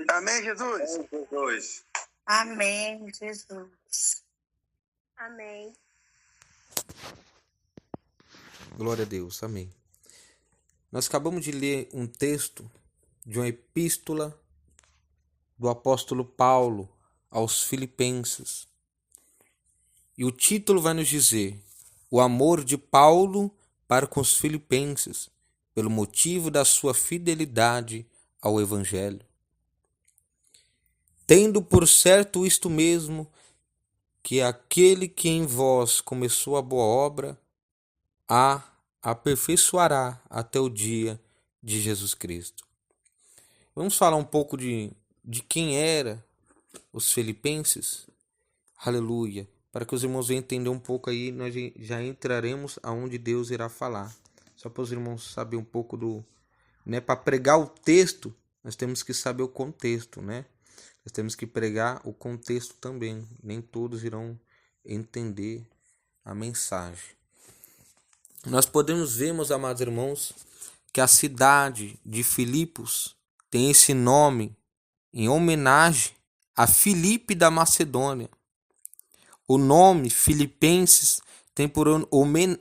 Amém, Jesus? Amém, Jesus. Amém, Jesus. Amém. Glória a Deus, amém. Nós acabamos de ler um texto de uma epístola do apóstolo Paulo aos Filipenses. E o título vai nos dizer: o amor de Paulo para com os filipenses, pelo motivo da sua fidelidade ao Evangelho. Tendo por certo isto mesmo, que aquele que em vós começou a boa obra, a aperfeiçoará até o dia de Jesus Cristo. Vamos falar um pouco de quem era os filipenses? Aleluia. Para que os irmãos venham entender um pouco aí, nós já entraremos aonde Deus irá falar. Só para os irmãos saberem um pouco do... Para pregar o texto, nós temos que saber o contexto, Nós temos que pregar o contexto também. Nem todos irão entender a mensagem. Nós podemos ver, meus amados irmãos, que a cidade de Filipos tem esse nome em homenagem a Filipe da Macedônia. O nome Filipenses tem por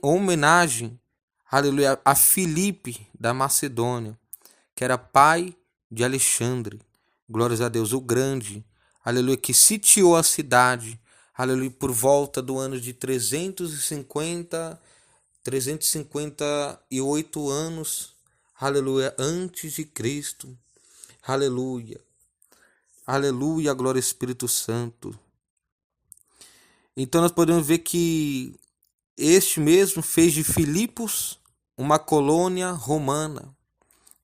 homenagem, aleluia, a Filipe da Macedônia, que era pai de Alexandre, glórias a Deus, o grande, aleluia, que sitiou a cidade, aleluia, por volta do ano de 358 anos, aleluia, antes de Cristo, aleluia, aleluia, glória ao Espírito Santo. Então nós podemos ver que este mesmo fez de Filipos uma colônia romana,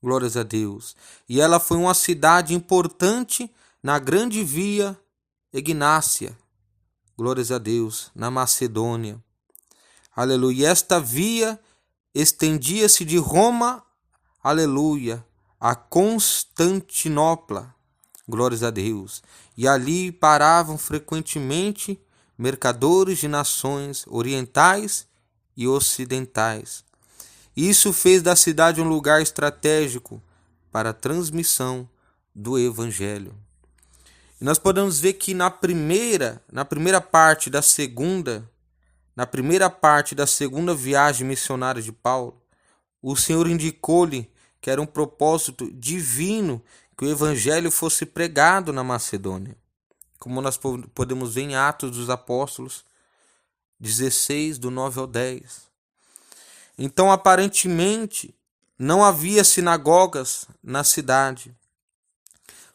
glórias a Deus, e ela foi uma cidade importante na grande via Egnácia, glórias a Deus, na Macedônia. Aleluia. E esta via estendia-se de Roma, aleluia, a Constantinopla, glórias a Deus. E ali paravam frequentemente mercadores de nações orientais e ocidentais. Isso fez da cidade um lugar estratégico para a transmissão do Evangelho. E nós podemos ver que na primeira parte da segunda viagem missionária de Paulo, o Senhor indicou-lhe que era um propósito divino que o Evangelho fosse pregado na Macedônia. Como nós podemos ver em Atos dos Apóstolos 16, do 9 ao 10. Então, aparentemente, não havia sinagogas na cidade,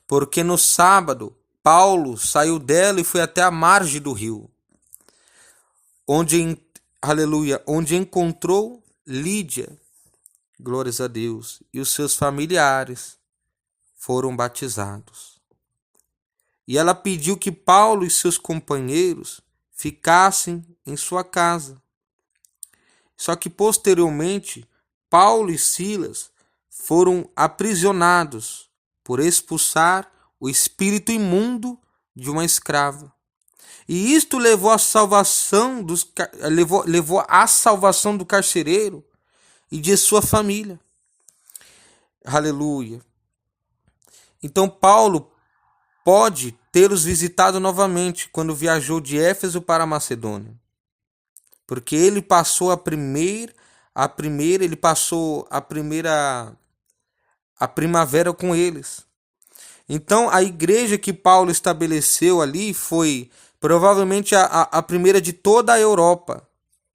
porque no sábado, Paulo saiu dela e foi até a margem do rio, onde encontrou Lídia, glórias a Deus, e os seus familiares foram batizados. E ela pediu que Paulo e seus companheiros ficassem em sua casa. Só que posteriormente, Paulo e Silas foram aprisionados por expulsar o espírito imundo de uma escrava. E isto levou à salvação do carcereiro e de sua família. Aleluia. Então Paulo pode tê-los visitado novamente quando viajou de Éfeso para a Macedônia. Porque ele passou a primavera com eles. Então a igreja que Paulo estabeleceu ali foi provavelmente a primeira de toda a Europa.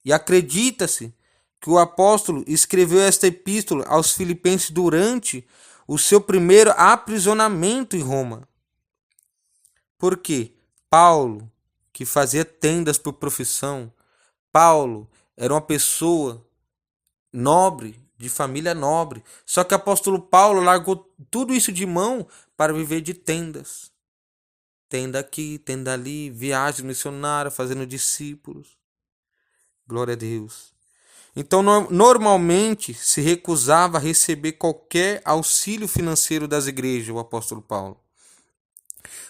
E acredita-se que o apóstolo escreveu esta epístola aos Filipenses durante o seu primeiro aprisionamento em Roma. Por quê? Paulo, que fazia tendas por profissão, Paulo era uma pessoa nobre, de família nobre. Só que o apóstolo Paulo largou tudo isso de mão para viver de tendas. Tenda aqui, tenda ali, viagens missionárias, fazendo discípulos. Glória a Deus. Então, normalmente, se recusava a receber qualquer auxílio financeiro das igrejas, o apóstolo Paulo.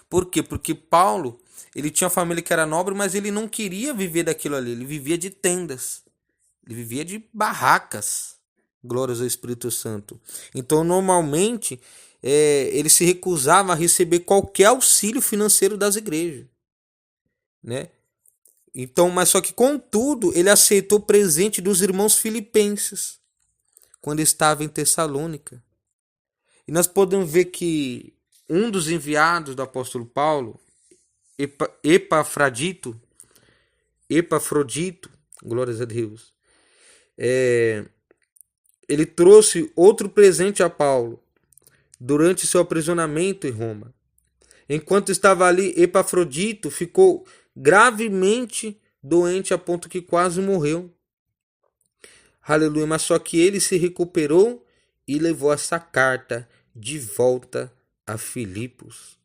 Por quê? Porque Paulo, ele tinha uma família que era nobre, mas ele não queria viver daquilo ali. Ele vivia de tendas. Ele vivia de barracas. Glórias ao Espírito Santo. Então, normalmente, ele se recusava a receber qualquer auxílio financeiro das igrejas, né? Então, mas só que contudo, ele aceitou o presente dos irmãos filipenses quando estava em Tessalônica. E nós podemos ver que um dos enviados do apóstolo Paulo, Epafrodito, glórias a Deus, ele trouxe outro presente a Paulo durante seu aprisionamento em Roma. Enquanto estava ali, Epafrodito ficou gravemente doente a ponto que quase morreu. Aleluia, mas só que ele se recuperou e levou essa carta de volta a Filipos.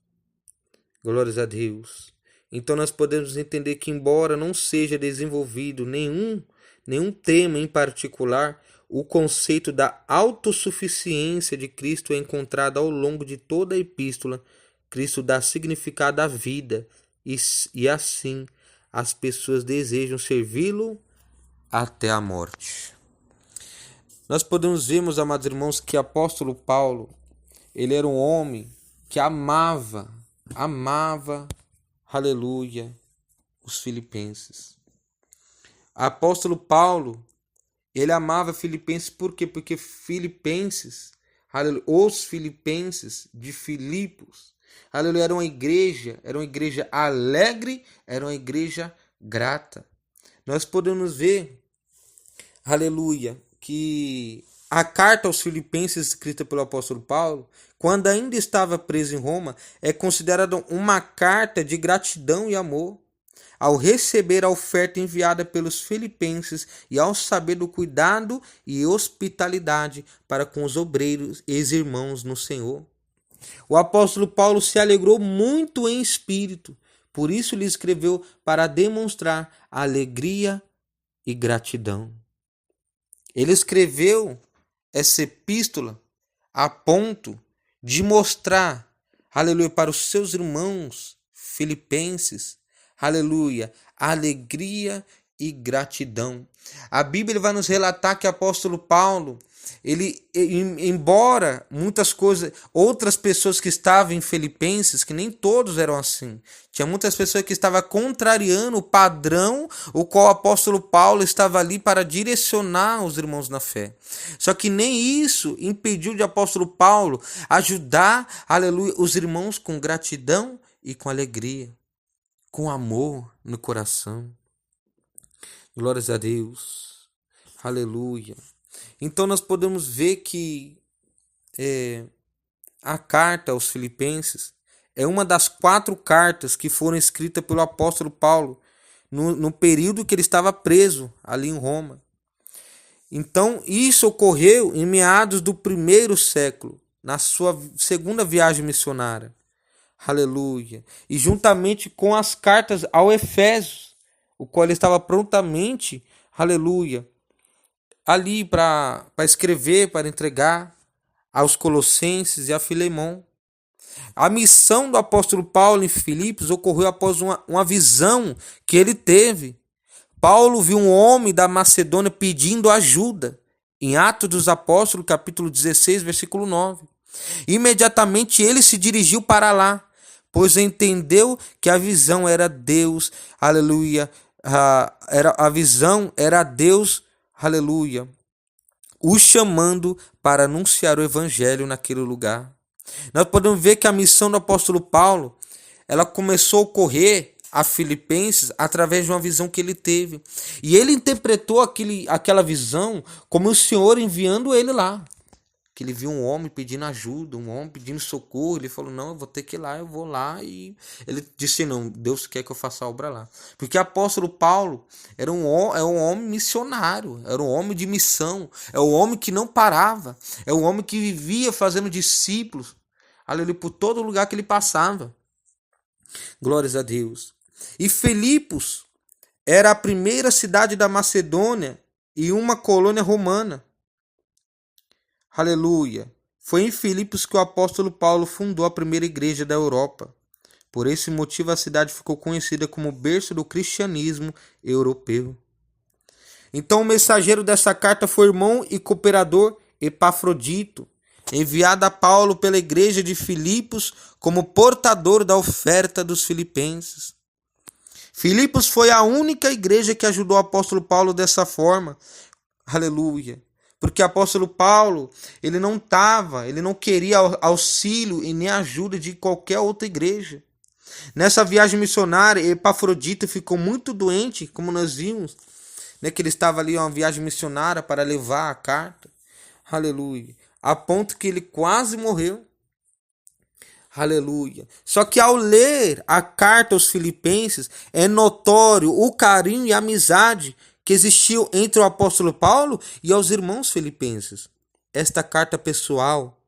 Glórias a Deus. Então nós podemos entender que, embora não seja desenvolvido nenhum tema em particular, o conceito da autossuficiência de Cristo é encontrado ao longo de toda a epístola. Cristo dá significado à vida e assim as pessoas desejam servi-lo até a morte. Nós podemos ver, meus amados irmãos, que o apóstolo Paulo, ele era um homem que amava, aleluia, os filipenses. O apóstolo Paulo, ele amava Filipenses por quê? Porque Filipenses, aleluia, os filipenses de Filipos, aleluia, era uma igreja alegre, era uma igreja grata. Nós podemos ver, aleluia, que a carta aos Filipenses escrita pelo apóstolo Paulo, quando ainda estava preso em Roma, é considerada uma carta de gratidão e amor. Ao receber a oferta enviada pelos filipenses e ao saber do cuidado e hospitalidade para com os obreiros e irmãos no Senhor. O apóstolo Paulo se alegrou muito em espírito, por isso lhe escreveu para demonstrar alegria e gratidão. Ele escreveu essa epístola a ponto de mostrar, aleluia, para os seus irmãos filipenses, aleluia, alegria e gratidão. A Bíblia vai nos relatar que o apóstolo Paulo, ele, embora muitas coisas, outras pessoas que estavam em Filipenses, que nem todos eram assim, tinha muitas pessoas que estavam contrariando o padrão o qual o apóstolo Paulo estava ali para direcionar os irmãos na fé. Só que nem isso impediu de apóstolo Paulo ajudar, aleluia, os irmãos com gratidão e com alegria, com amor no coração. Glórias a Deus. Aleluia. Então nós podemos ver que a carta aos Filipenses é uma das 4 cartas que foram escritas pelo apóstolo Paulo no período que ele estava preso ali em Roma. Então isso ocorreu em meados do 1º século, na sua segunda viagem missionária. Aleluia. E juntamente com as cartas ao Efésios, o qual ele estava prontamente, aleluia, ali para escrever, para entregar aos Colossenses e a Filemon. A missão do apóstolo Paulo em Filipos ocorreu após uma visão que ele teve. Paulo viu um homem da Macedônia pedindo ajuda, em Atos dos Apóstolos, capítulo 16, versículo 9. Imediatamente ele se dirigiu para lá, pois entendeu que a visão era Deus, aleluia, a visão era Deus, aleluia, o chamando para anunciar o evangelho naquele lugar. Nós podemos ver que a missão do apóstolo Paulo, ela começou a ocorrer a Filipenses através de uma visão que ele teve. E ele interpretou aquela visão como o Senhor enviando ele lá. Que ele viu um homem pedindo ajuda, um homem pedindo socorro. Ele falou, não, eu vou ter que ir lá, eu vou lá. E ele disse, não, Deus quer que eu faça a obra lá. Porque o apóstolo Paulo era um homem missionário, era um homem de missão, é um homem que não parava, é um homem que vivia fazendo discípulos, aleluia, por todo lugar que ele passava. Glórias a Deus. E Filipos era a primeira cidade da Macedônia e uma colônia romana. Aleluia. Foi em Filipos que o apóstolo Paulo fundou a primeira igreja da Europa. Por esse motivo a cidade ficou conhecida como berço do cristianismo europeu. Então o mensageiro dessa carta foi o irmão e cooperador Epafrodito. enviada a Paulo pela igreja de Filipos como portador da oferta dos filipenses. Filipos foi a única igreja que ajudou o apóstolo Paulo dessa forma. Aleluia. Porque o apóstolo Paulo, ele não queria auxílio e nem ajuda de qualquer outra igreja. Nessa viagem missionária, Epafrodito ficou muito doente, como nós vimos, né, que ele estava ali em uma viagem missionária para levar a carta. Aleluia. A ponto que ele quase morreu. Aleluia. Só que ao ler a carta aos Filipenses, é notório o carinho e a amizade que existiu entre o apóstolo Paulo e aos irmãos filipenses. Esta carta pessoal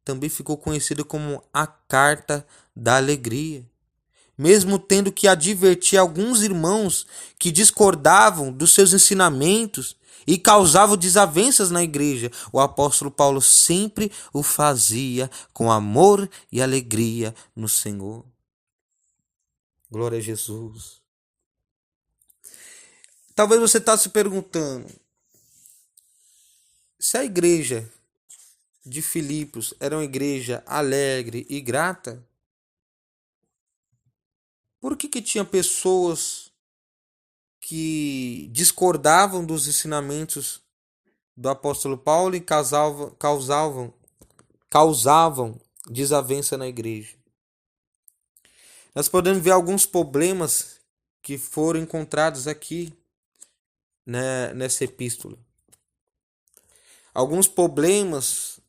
também ficou conhecida como a Carta da Alegria. Mesmo tendo que advertir alguns irmãos que discordavam dos seus ensinamentos e causavam desavenças na igreja, o apóstolo Paulo sempre o fazia com amor e alegria no Senhor. Glória a Jesus. Talvez você está se perguntando, se a igreja de Filipos era uma igreja alegre e grata, por que tinha pessoas que discordavam dos ensinamentos do apóstolo Paulo e causavam desavença na igreja? Nós podemos ver alguns problemas que foram encontrados aqui, né, nessa epístola. Alguns problemas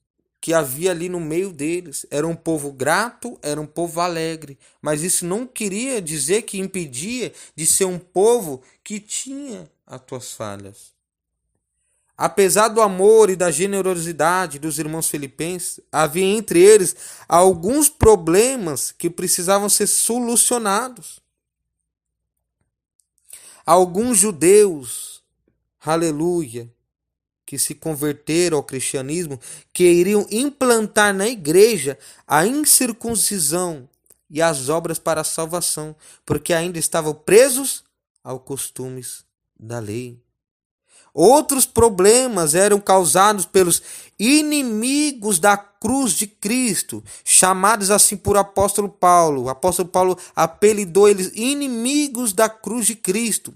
que havia ali no meio deles. Era um povo grato, era um povo alegre. Mas isso não queria dizer que impedia de ser um povo que tinha as suas falhas. Apesar do amor e da generosidade dos irmãos filipenses, havia entre eles alguns problemas que precisavam ser solucionados. Alguns judeus, aleluia, que se converteram ao cristianismo, queriam implantar na igreja a incircuncisão e as obras para a salvação, porque ainda estavam presos aos costumes da lei. Outros problemas eram causados pelos inimigos da cruz de Cristo, chamados assim por apóstolo Paulo. O apóstolo Paulo apelidou eles inimigos da cruz de Cristo.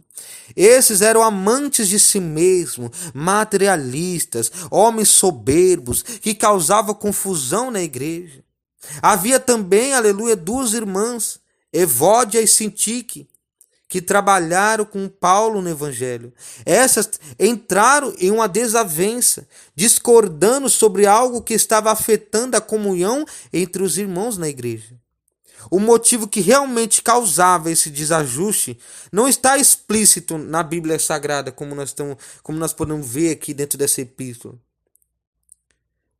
Esses eram amantes de si mesmo, materialistas, homens soberbos, que causavam confusão na igreja. Havia também, aleluia, duas irmãs, Evódia e Sintique, que trabalharam com Paulo no Evangelho. Essas entraram em uma desavença, discordando sobre algo que estava afetando a comunhão entre os irmãos na igreja. O motivo que realmente causava esse desajuste não está explícito na Bíblia Sagrada, como nós podemos ver aqui dentro dessa epístola.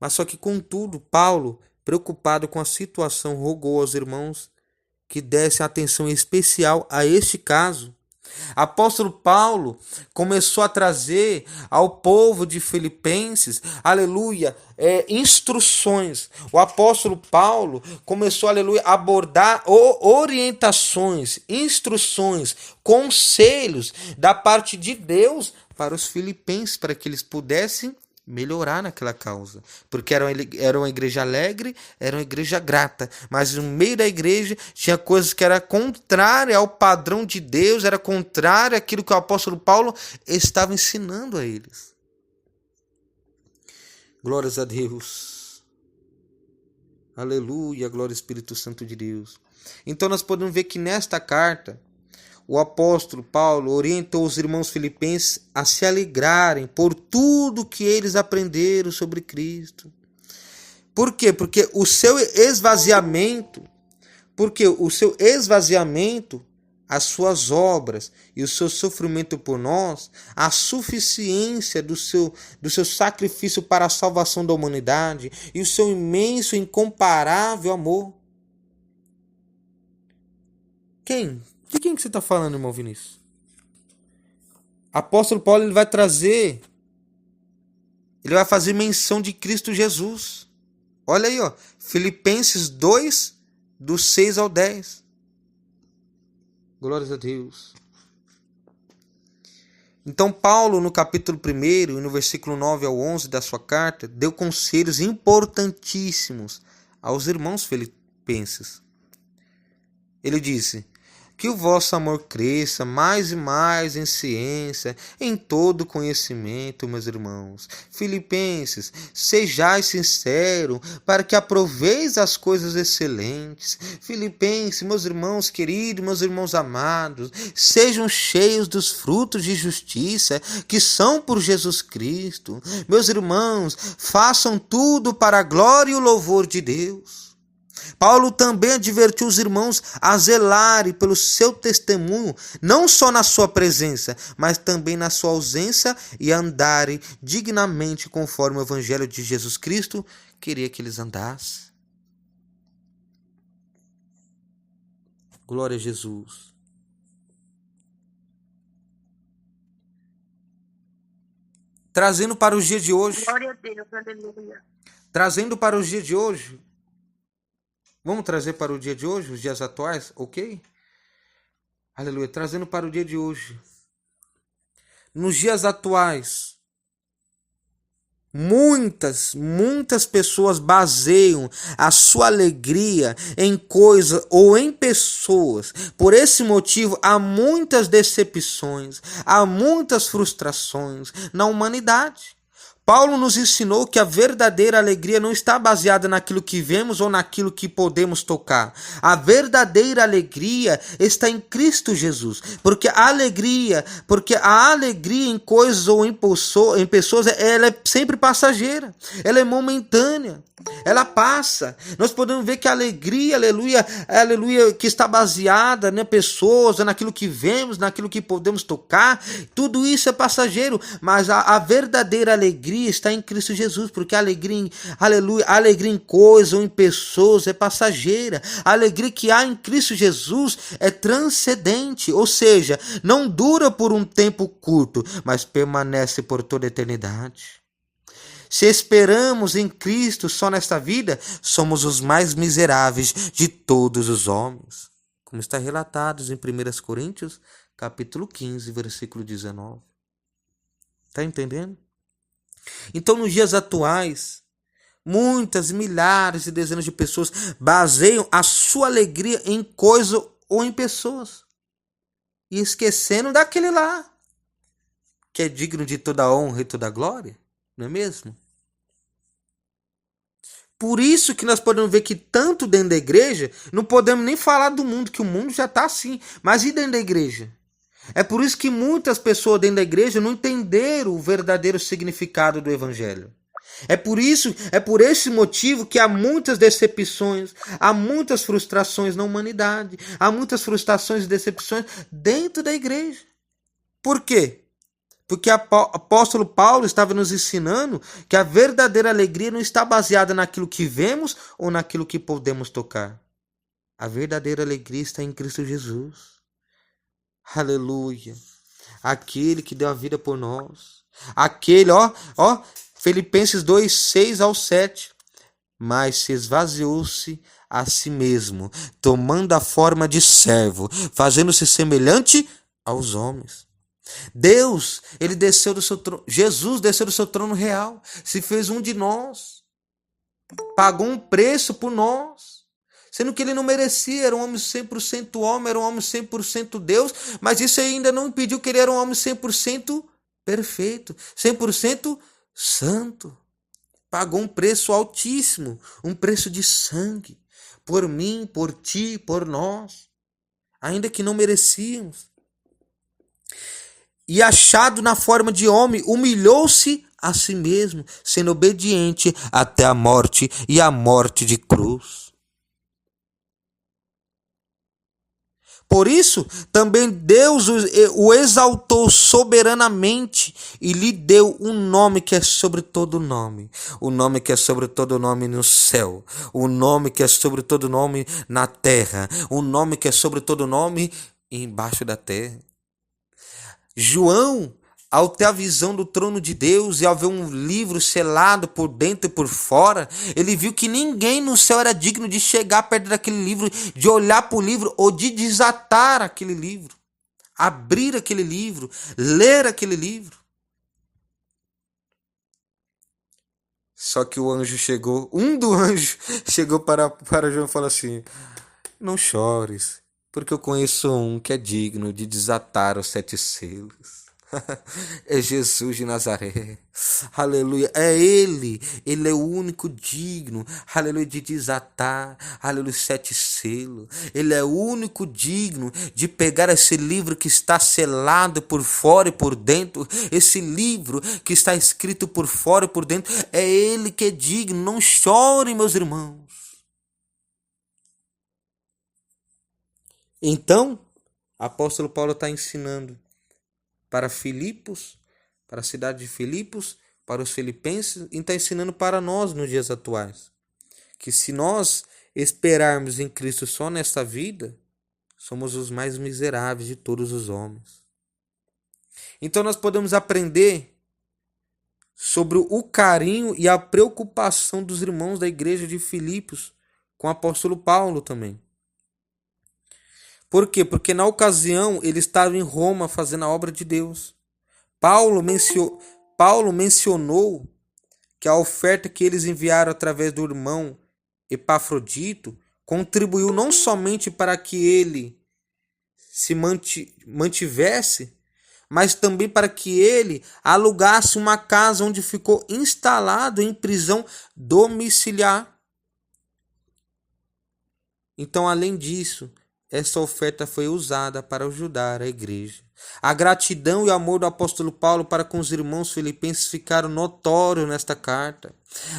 Mas só que, contudo, Paulo, preocupado com a situação, rogou aos irmãos que dessem atenção especial a este caso. Apóstolo Paulo começou a trazer ao povo de Filipenses, aleluia, instruções. O apóstolo Paulo começou, aleluia, a abordar orientações, instruções, conselhos da parte de Deus para os filipenses, para que eles pudessem melhorar naquela causa, porque era uma igreja alegre, era uma igreja grata, mas no meio da igreja tinha coisas que era contrária ao padrão de Deus, era contrária àquilo que o apóstolo Paulo estava ensinando a eles. Glórias a Deus. Aleluia, glória ao Espírito Santo de Deus. Então nós podemos ver que nesta carta o apóstolo Paulo orientou os irmãos filipenses a se alegrarem por tudo que eles aprenderam sobre Cristo. Por quê? Porque o seu esvaziamento, as suas obras e o seu sofrimento por nós, a suficiência do seu sacrifício para a salvação da humanidade e o seu imenso e incomparável amor. De quem que você está falando, irmão Vinícius? Apóstolo Paulo ele vai fazer menção de Cristo Jesus. Olha aí, ó, Filipenses 2, do 6 ao 10. Glórias a Deus. Então Paulo, no capítulo 1 e no versículo 9 ao 11 da sua carta, deu conselhos importantíssimos aos irmãos filipenses. Ele disse: que o vosso amor cresça mais e mais em ciência, em todo conhecimento, meus irmãos. Filipenses, sejais sinceros, para que aproveis as coisas excelentes. Filipenses, meus irmãos queridos, meus irmãos amados, sejam cheios dos frutos de justiça, que são por Jesus Cristo. Meus irmãos, façam tudo para a glória e o louvor de Deus. Paulo também advertiu os irmãos a zelarem pelo seu testemunho, não só na sua presença, mas também na sua ausência, e andarem dignamente conforme o evangelho de Jesus Cristo queria que eles andassem. Glória a Jesus. Trazendo para os dias de hoje. Glória a Deus, aleluia. Trazendo para os dias de hoje. Vamos trazer para o dia de hoje, os dias atuais, ok? Aleluia. Trazendo para o dia de hoje. Nos dias atuais, muitas pessoas baseiam a sua alegria em coisas ou em pessoas. Por esse motivo, há muitas decepções, há muitas frustrações na humanidade. Paulo nos ensinou que a verdadeira alegria não está baseada naquilo que vemos ou naquilo que podemos tocar. A verdadeira alegria está em Cristo Jesus. Porque a alegria em coisas ou em pessoas, ela é sempre passageira. Ela é momentânea. Ela passa. Nós podemos ver que a alegria, aleluia, que está baseada em pessoas, naquilo que vemos, naquilo que podemos tocar, tudo isso é passageiro. Mas a verdadeira alegria está em Cristo Jesus, porque a alegria em coisas ou em pessoas é passageira. A alegria que há em Cristo Jesus é transcendente, ou seja, não dura por um tempo curto, mas permanece por toda a eternidade. Se esperamos em Cristo só nesta vida, somos os mais miseráveis de todos os homens. Como está relatado em 1 Coríntios, capítulo 15, versículo 19. Está entendendo? Então, nos dias atuais, muitas, milhares e dezenas de pessoas baseiam a sua alegria em coisas ou em pessoas. E esquecendo daquele lá, que é digno de toda honra e toda glória. Não é mesmo? Por isso que nós podemos ver que tanto dentro da igreja, não podemos nem falar do mundo, que o mundo já está assim, mas e dentro da igreja? É por isso que muitas pessoas dentro da igreja não entenderam o verdadeiro significado do evangelho. É por esse motivo que há muitas decepções, há muitas frustrações na humanidade, há muitas frustrações e decepções dentro da igreja. Por quê? Porque o apóstolo Paulo estava nos ensinando que a verdadeira alegria não está baseada naquilo que vemos ou naquilo que podemos tocar. A verdadeira alegria está em Cristo Jesus. Aleluia. Aquele que deu a vida por nós. Aquele, Filipenses 2, 6 ao 7. Mas se esvaziou-se a si mesmo, tomando a forma de servo, fazendo-se semelhante aos homens. Deus, ele desceu do seu trono, Jesus desceu do seu trono real, se fez um de nós, pagou um preço por nós, sendo que ele não merecia, era um homem 100% homem, era um homem 100% Deus, mas isso ainda não impediu que ele era um homem 100% perfeito, 100% santo. Pagou um preço altíssimo, um preço de sangue, por mim, por ti, por nós, ainda que não merecíamos. E achado na forma de homem, humilhou-se a si mesmo, sendo obediente até a morte e a morte de cruz. Por isso, também Deus o exaltou soberanamente e lhe deu um nome que é sobre todo nome. O nome que é sobre todo nome no céu. O nome que é sobre todo nome na terra. O nome que é sobre todo nome embaixo da terra. João, ao ter a visão do trono de Deus e ao ver um livro selado por dentro e por fora, ele viu que ninguém no céu era digno de chegar perto daquele livro, de olhar para o livro ou de desatar aquele livro. abrir aquele livro, ler aquele livro. Só que o anjo chegou, chegou para João e falou assim: não chores, porque eu conheço um que é digno de desatar os 7 selos. É Jesus de Nazaré, aleluia, é Ele é o único digno, aleluia, de desatar, aleluia, 7 selos. Ele é o único digno de pegar esse livro que está selado por fora e por dentro, esse livro que está escrito por fora e por dentro, é Ele que é digno. Não chorem, meus irmãos. Então, o apóstolo Paulo está ensinando para Filipos, para a cidade de Filipos, para os filipenses, e está ensinando para nós nos dias atuais. Que se nós esperarmos em Cristo só nesta vida, somos os mais miseráveis de todos os homens. Então nós podemos aprender sobre o carinho e a preocupação dos irmãos da igreja de Filipos com o apóstolo Paulo também. Por quê? Porque na ocasião ele estava em Roma fazendo a obra de Deus. Paulo mencionou que a oferta que eles enviaram através do irmão Epafrodito contribuiu não somente para que ele se mantivesse, mas também para que ele alugasse uma casa onde ficou instalado em prisão domiciliar. Então, além disso, essa oferta foi usada para ajudar a igreja. A gratidão e o amor do apóstolo Paulo para com os irmãos filipenses ficaram notórios nesta carta.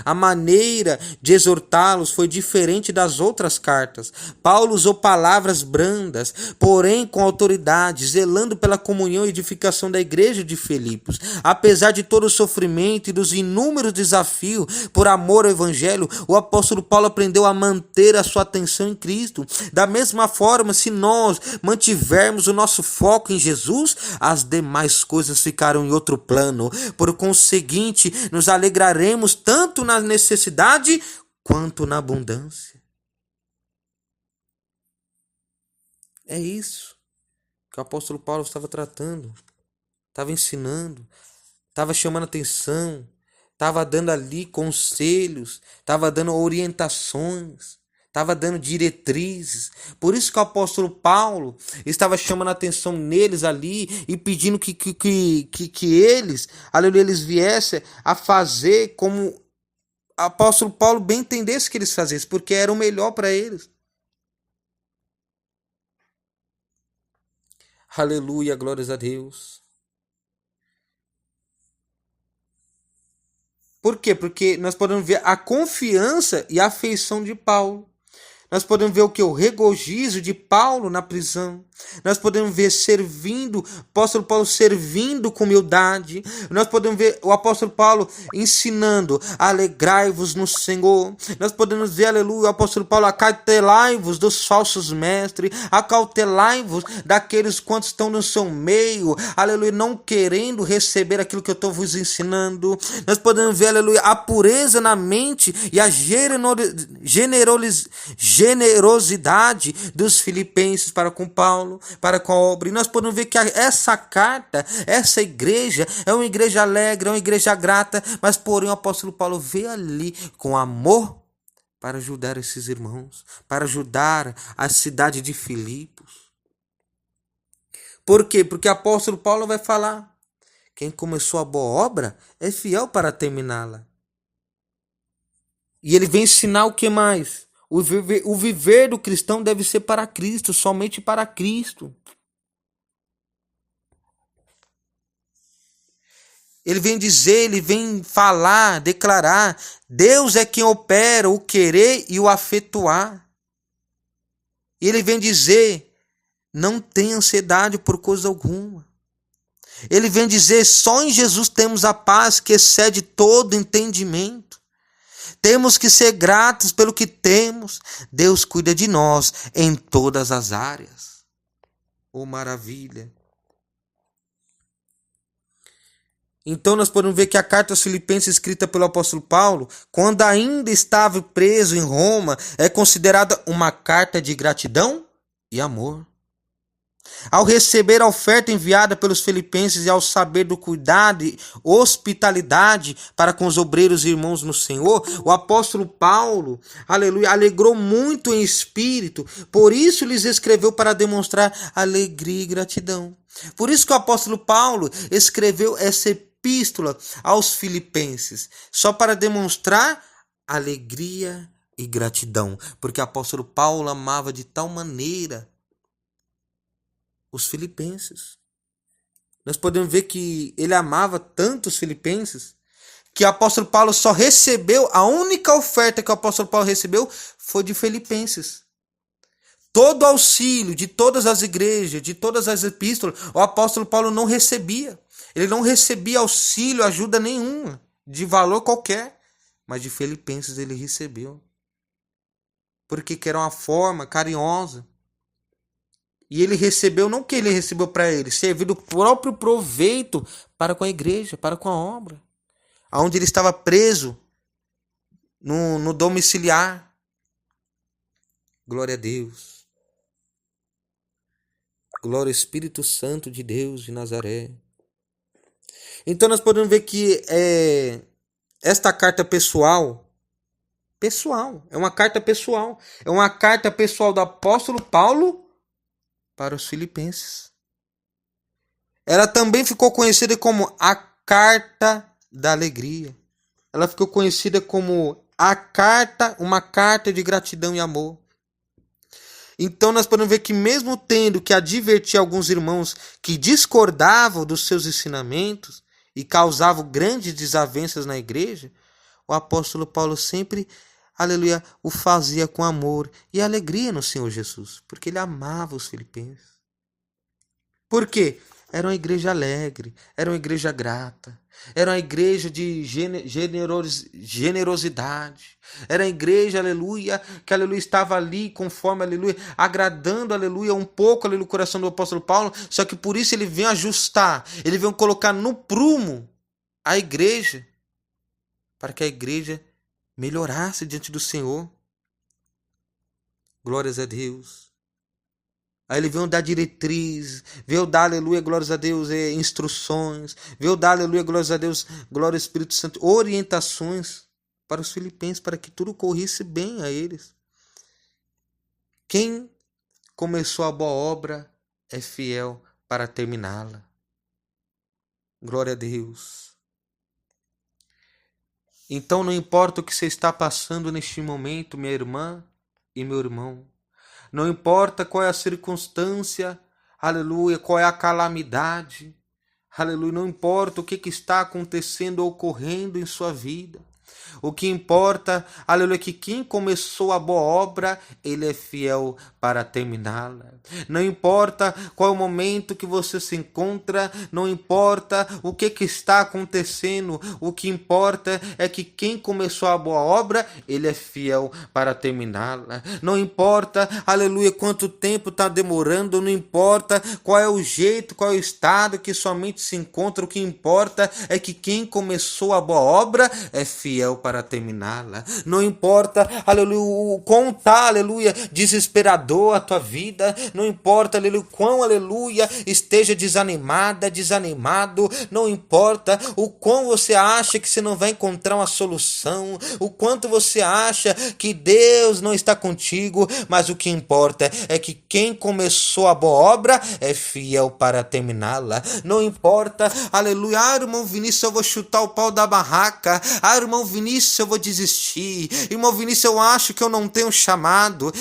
A maneira de exortá-los foi diferente das outras cartas. Paulo usou palavras brandas, porém com autoridade, zelando pela comunhão e edificação da igreja de Filipos. Apesar de todo o sofrimento e dos inúmeros desafios por amor ao evangelho, o apóstolo Paulo aprendeu a manter a sua atenção em Cristo. Da mesma forma, se nós mantivermos o nosso foco em Jesus, as demais coisas ficarão em outro plano. Por conseguinte, nos alegraremos tanto na necessidade quanto na abundância. É isso que o apóstolo Paulo estava tratando, estava ensinando, estava chamando atenção, estava dando ali conselhos, estava dando orientações, estava dando diretrizes. Por isso que o apóstolo Paulo estava chamando a atenção neles ali e pedindo que eles, aleluia, eles viessem a fazer como o apóstolo Paulo bem entendesse que eles fazessem, porque era o melhor para eles. Aleluia, glórias a Deus. Por quê? Porque nós podemos ver a confiança e a afeição de Paulo. Nós podemos ver o que? O regozijo de Paulo na prisão. Nós podemos ver o apóstolo Paulo servindo com humildade. Nós podemos ver o apóstolo Paulo ensinando: alegrai-vos no Senhor. Nós podemos ver, aleluia, o apóstolo Paulo: acautelai-vos dos falsos mestres, acautelai-vos daqueles quantos estão no seu meio, aleluia, não querendo receber aquilo que eu estou vos ensinando. Nós podemos ver, aleluia, a pureza na mente e a generosidade dos filipenses para com Paulo, para com a obra. E nós podemos ver que essa carta, essa igreja, é uma igreja alegre, é uma igreja grata, mas porém o apóstolo Paulo veio ali com amor para ajudar esses irmãos, para ajudar a cidade de Filipos. Por quê? Porque o apóstolo Paulo vai falar: quem começou a boa obra é fiel para terminá-la. E ele vem ensinar o que mais? O viver do cristão deve ser para Cristo, somente para Cristo. Ele vem dizer, ele vem falar, declarar: Deus é quem opera o querer e o afetuar. E ele vem dizer: não tenha ansiedade por coisa alguma. Ele vem dizer: só em Jesus temos a paz que excede todo entendimento. Temos que ser gratos pelo que temos. Deus cuida de nós em todas as áreas. Oh, maravilha! Então nós podemos ver que a carta aos Filipenses, escrita pelo apóstolo Paulo, quando ainda estava preso em Roma, é considerada uma carta de gratidão e amor. Ao receber a oferta enviada pelos filipenses e ao saber do cuidado e hospitalidade para com os obreiros e irmãos no Senhor, o apóstolo Paulo, aleluia, alegrou muito em espírito, por isso lhes escreveu para demonstrar alegria e gratidão. Por isso que o apóstolo Paulo escreveu essa epístola aos filipenses, só para demonstrar alegria e gratidão, porque o apóstolo Paulo amava de tal maneira os filipenses. Nós podemos ver que ele amava tanto os filipenses que o apóstolo Paulo só recebeu, a única oferta que o apóstolo Paulo recebeu foi de filipenses. Todo auxílio de todas as igrejas, de todas as epístolas, o apóstolo Paulo não recebia. Ele não recebia auxílio, ajuda nenhuma, de valor qualquer, mas de filipenses ele recebeu. Porque que era uma forma carinhosa. E ele recebeu, não que ele recebeu para ele, serviu do próprio proveito para com a igreja, para com a obra. Onde ele estava preso, no domiciliar. Glória a Deus. Glória ao Espírito Santo de Deus de Nazaré. Então nós podemos ver que esta carta pessoal, é uma carta pessoal. É uma carta pessoal do apóstolo Paulo para os filipenses. Ela também ficou conhecida como a Carta da Alegria. Ela ficou conhecida como uma carta de gratidão e amor. Então nós podemos ver que mesmo tendo que advertir alguns irmãos que discordavam dos seus ensinamentos e causavam grandes desavenças na igreja, o apóstolo Paulo sempre, aleluia, o fazia com amor e alegria no Senhor Jesus, porque ele amava os filipenses. Por quê? Era uma igreja alegre, era uma igreja grata, era uma igreja de generosidade, era uma igreja, aleluia, que aleluia estava ali conforme, aleluia, agradando, aleluia, um pouco, aleluia, o coração do apóstolo Paulo, só que por isso ele vem ajustar, ele vem colocar no prumo a igreja, para que a igreja melhorasse diante do Senhor. Glórias a Deus. Aí ele veio dar diretriz, veio dar, aleluia, glórias a Deus, instruções, veio dar, aleluia, glórias a Deus, glória ao Espírito Santo, orientações para os filipenses, para que tudo corresse bem a eles. Quem começou a boa obra é fiel para terminá-la. Glória a Deus. Então não importa o que você está passando neste momento, minha irmã e meu irmão. Não importa qual é a circunstância, aleluia, qual é a calamidade, aleluia, não importa o que está acontecendo ou ocorrendo em sua vida. O que importa, aleluia, é que quem começou a boa obra, ele é fiel para terminá-la. Não importa qual é o momento que você se encontra, não importa o que está acontecendo, o que importa é que quem começou a boa obra, ele é fiel para terminá-la. Não importa, aleluia, quanto tempo está demorando, não importa qual é o jeito, qual é o estado que sua mente se encontra, o que importa é que quem começou a boa obra é fiel para terminá-la. Não importa, aleluia, o quão tá, aleluia, desesperador a tua vida, não importa, aleluia, quão, aleluia, esteja desanimado, não importa o quão você acha que você não vai encontrar uma solução, o quanto você acha que Deus não está contigo, mas o que importa é que quem começou a boa obra é fiel para terminá-la. Não importa, aleluia, irmão Vinícius, eu vou chutar o pau da barraca, irmão Vinícius, eu vou desistir, irmão Vinícius, eu acho que eu não tenho chamado,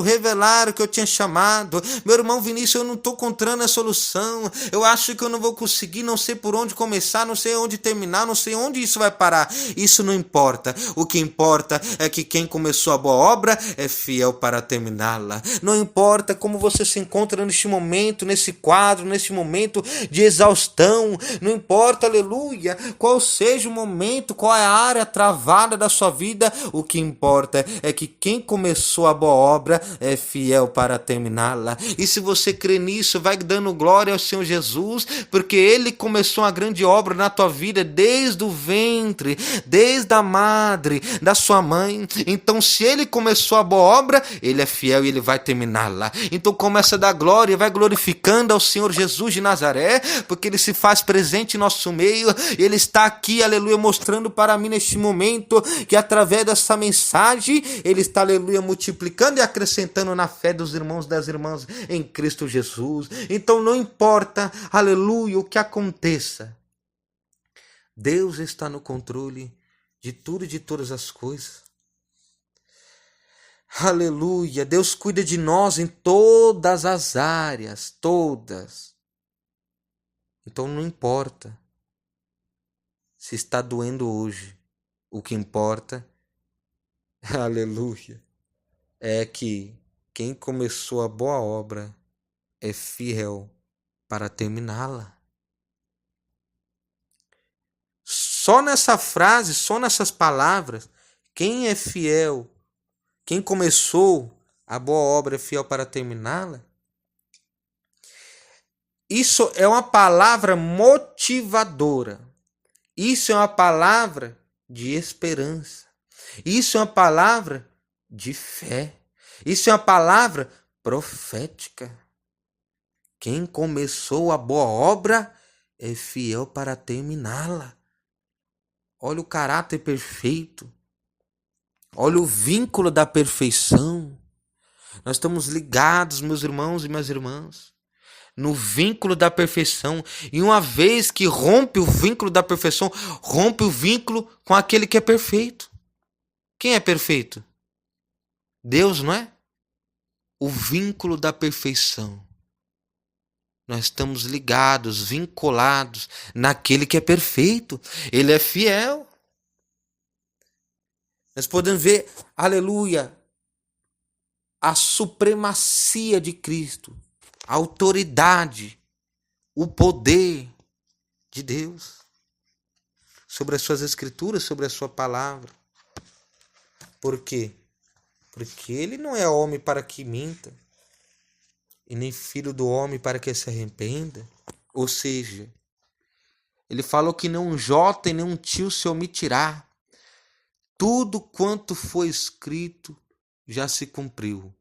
revelaram que eu tinha chamado, meu irmão Vinícius, eu não estou encontrando a solução, eu acho que eu não vou conseguir, não sei por onde começar, não sei onde terminar, não sei onde isso vai parar. Isso não importa, o que importa é que quem começou a boa obra é fiel para terminá-la. Não importa como você se encontra neste momento, nesse quadro, nesse momento de exaustão, não importa, aleluia, qual seja o momento, qual é a área travada da sua vida, o que importa é que quem começou a boa obra é fiel para terminá-la. E se você crê nisso, vai dando glória ao Senhor Jesus, porque Ele começou uma grande obra na tua vida desde o ventre, desde a madre, da sua mãe. Então, se Ele começou a boa obra, Ele é fiel e Ele vai terminá-la. Então, começa a dar glória, vai glorificando ao Senhor Jesus de Nazaré, porque Ele se faz presente em nosso meio. Ele está aqui, aleluia, mostrando para mim neste momento que através dessa mensagem Ele está, aleluia, multiplicando e acrescentando na fé dos irmãos e das irmãs em Cristo Jesus. Então não importa, aleluia, o que aconteça, Deus está no controle de tudo e de todas as coisas. Aleluia, Deus cuida de nós em todas as áreas, todas. Então não importa se está doendo hoje, o que importa, aleluia, é que quem começou a boa obra é fiel para terminá-la. Só nessa frase, só nessas palavras, quem é fiel, quem começou a boa obra é fiel para terminá-la. Isso é uma palavra motivadora. Isso é uma palavra de esperança. Isso é uma palavra de fé. Isso é uma palavra profética. Quem começou a boa obra é fiel para terminá-la. Olha o caráter perfeito. Olha o vínculo da perfeição. Nós estamos ligados, meus irmãos e minhas irmãs, no vínculo da perfeição. E uma vez que rompe o vínculo da perfeição, rompe o vínculo com aquele que é perfeito. Quem é perfeito? Deus, não é? O vínculo da perfeição. Nós estamos ligados, vinculados naquele que é perfeito. Ele é fiel. Nós podemos ver, aleluia, a supremacia de Cristo, a autoridade, o poder de Deus sobre as suas escrituras, sobre a sua palavra. Por quê? Porque Ele não é homem para que minta, e nem filho do homem para que se arrependa. Ou seja, Ele falou que nem um jota e nem um tio se omitirá. Tudo quanto foi escrito já se cumpriu.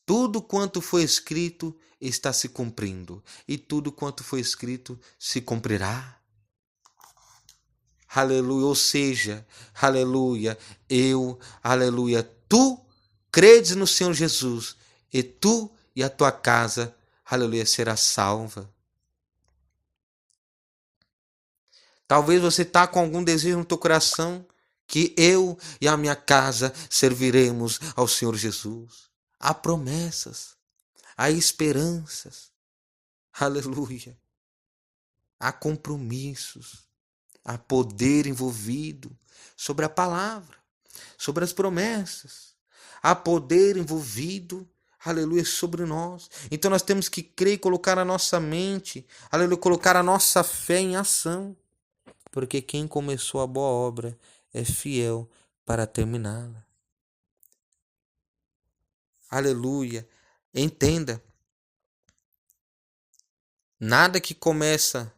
Tudo quanto foi escrito está se cumprindo. E tudo quanto foi escrito se cumprirá. Aleluia. Ou seja, aleluia, aleluia, tu credes no Senhor Jesus e tu e a tua casa, aleluia, será salva. Talvez você está com algum desejo no teu coração que eu e a minha casa serviremos ao Senhor Jesus. Há promessas, há esperanças, aleluia. Há compromissos, há poder envolvido sobre a palavra, sobre as promessas. Há poder envolvido, aleluia, sobre nós. Então nós temos que crer e colocar a nossa mente, aleluia, colocar a nossa fé em ação. Porque quem começou a boa obra é fiel para terminá-la. Aleluia. Entenda. Nada que começa,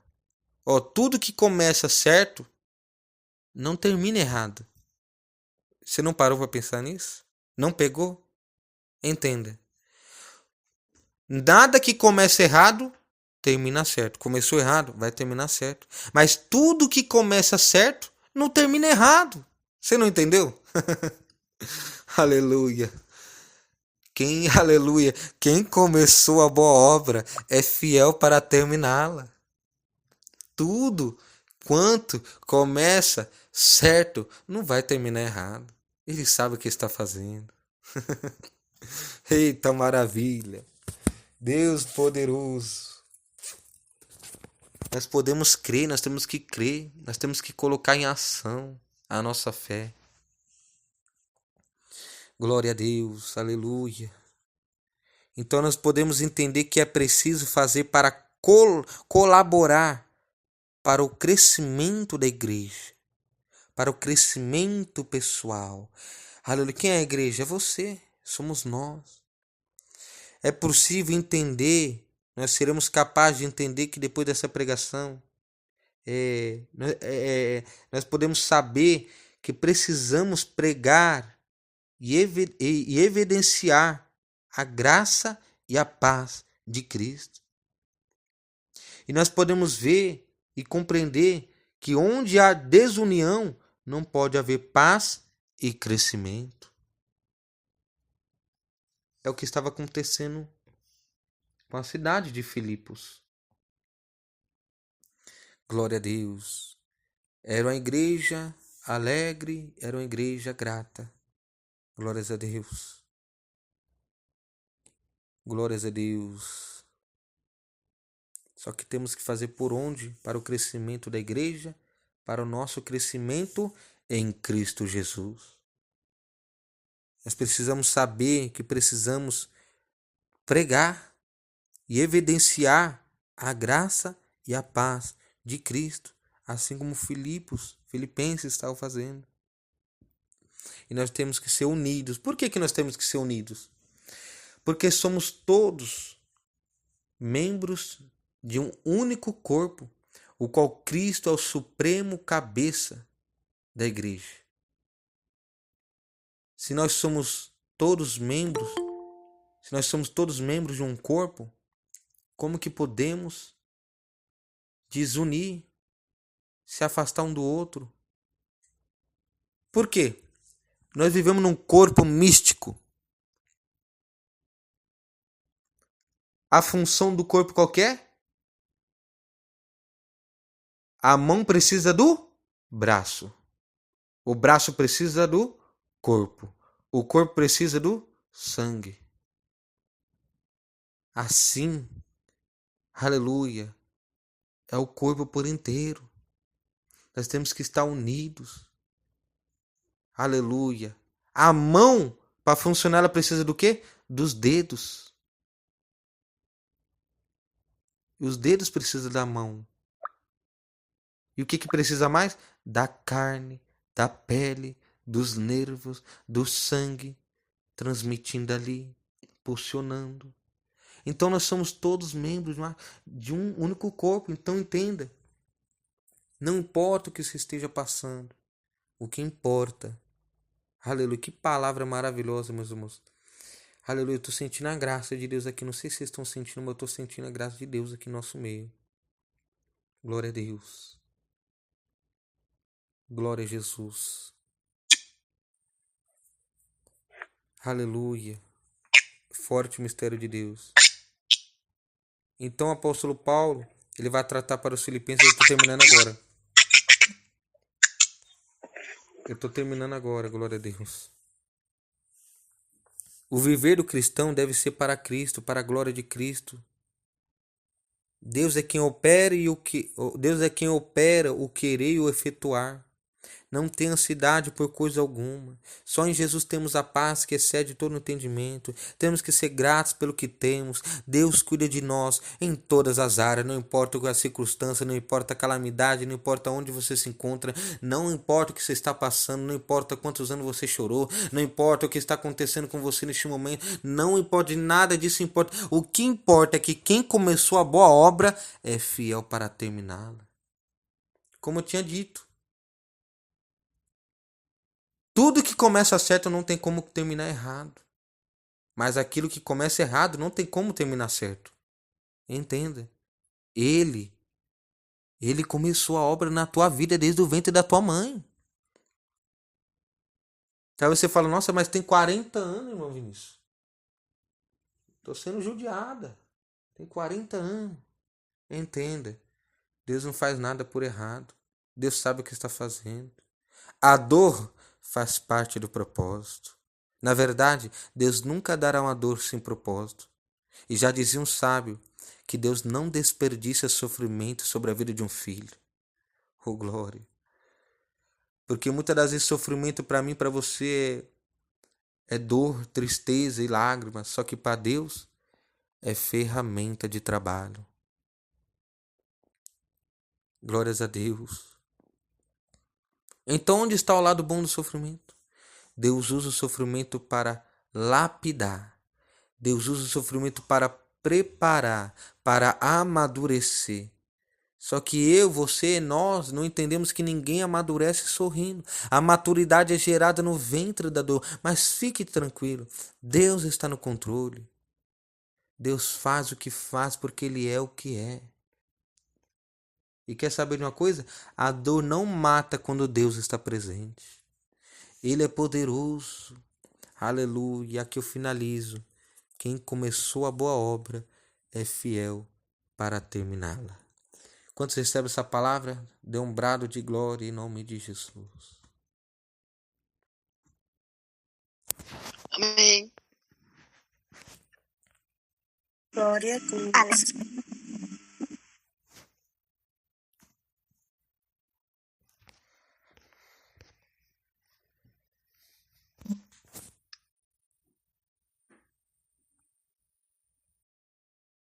tudo que começa certo, não termina errado. Você não parou para pensar nisso? Não pegou? Entenda. Nada que começa errado, termina certo. Começou errado, vai terminar certo. Mas tudo que começa certo, não termina errado. Você não entendeu? Aleluia. Quem começou a boa obra é fiel para terminá-la. Tudo quanto começa certo, não vai terminar errado. Ele sabe o que está fazendo. Eita maravilha. Deus poderoso. Nós podemos crer, nós temos que crer, nós temos que colocar em ação a nossa fé. Glória a Deus, aleluia. Então nós podemos entender que é preciso fazer para colaborar para o crescimento da igreja, para o crescimento pessoal. Aleluia. Quem é a igreja? É você, somos nós. É possível entender, nós seremos capazes de entender que depois dessa pregação, nós podemos saber que precisamos pregar e evidenciar a graça e a paz de Cristo. E nós podemos ver e compreender que onde há desunião, não pode haver paz e crescimento. É o que estava acontecendo com a cidade de Filipos. Glória a Deus. Era uma igreja alegre, era uma igreja grata. Glórias a Deus. Glórias a Deus. Só que temos que fazer por onde? Para o crescimento da igreja, para o nosso crescimento em Cristo Jesus. Nós precisamos saber que precisamos pregar e evidenciar a graça e a paz de Cristo, assim como Filipenses estavam fazendo. E nós temos que ser unidos. Por que nós temos que ser unidos? Porque somos todos membros de um único corpo, o qual Cristo é o supremo cabeça da igreja. Se nós somos todos membros de um corpo, como que podemos desunir, se afastar um do outro? Por quê? Nós vivemos num corpo místico. A função do corpo qualquer? A mão precisa do braço. O braço precisa do corpo. O corpo precisa do sangue. Assim, aleluia, é o corpo por inteiro. Nós temos que estar unidos. Aleluia. A mão, para funcionar, ela precisa do quê? Dos dedos. E os dedos precisam da mão. E o que precisa mais? Da carne, da pele, dos nervos, do sangue, transmitindo ali, pulsionando. Então nós somos todos membros de um único corpo. Então entenda. Não importa o que você esteja passando. O que importa. Aleluia. Que palavra maravilhosa, meus irmãos. Aleluia. Eu estou sentindo a graça de Deus aqui. Não sei se vocês estão sentindo, mas eu estou sentindo a graça de Deus aqui no nosso meio. Glória a Deus. Glória a Jesus. Aleluia. Forte o mistério de Deus. Então o apóstolo Paulo, ele vai tratar para os filipenses. Eu estou terminando agora. Glória a Deus. O viver do cristão deve ser para Cristo, para a glória de Cristo. Deus é quem opera o querer e o efetuar. Não tenha ansiedade por coisa alguma. Só em Jesus temos a paz que excede todo entendimento. Temos que ser gratos pelo que temos. Deus cuida de nós em todas as áreas. Não importa a circunstância, não importa a calamidade, não importa onde você se encontra, não importa o que você está passando, não importa quantos anos você chorou, não importa o que está acontecendo com você neste momento, não importa, nada disso importa. O que importa é que quem começou a boa obra é fiel para terminá-la. Como eu tinha dito. Tudo que começa certo não tem como terminar errado. Mas aquilo que começa errado não tem como terminar certo. Entenda. Ele começou a obra na tua vida desde o ventre da tua mãe. Aí você fala, nossa, mas tem 40 anos, irmão Vinícius. Estou sendo judiada. Tem 40 anos. Entenda. Deus não faz nada por errado. Deus sabe o que está fazendo. A dor faz parte do propósito. Na verdade, Deus nunca dará uma dor sem propósito. E já dizia um sábio que Deus não desperdiça sofrimento sobre a vida de um filho. Oh, glória! Porque muitas das vezes sofrimento para mim, para você é dor, tristeza e lágrimas. Só que para Deus é ferramenta de trabalho. Glórias a Deus. Então, onde está o lado bom do sofrimento? Deus usa o sofrimento para lapidar. Deus usa o sofrimento para preparar, para amadurecer. Só que eu, você, nós não entendemos que ninguém amadurece sorrindo. A maturidade é gerada no ventre da dor. Mas fique tranquilo, Deus está no controle. Deus faz o que faz porque Ele é o que é. E quer saber de uma coisa? A dor não mata quando Deus está presente. Ele é poderoso. Aleluia. E aqui eu finalizo. Quem começou a boa obra é fiel para terminá-la. Quando você recebe essa palavra, dê um brado de glória em nome de Jesus. Amém. Glória a Deus. Amém.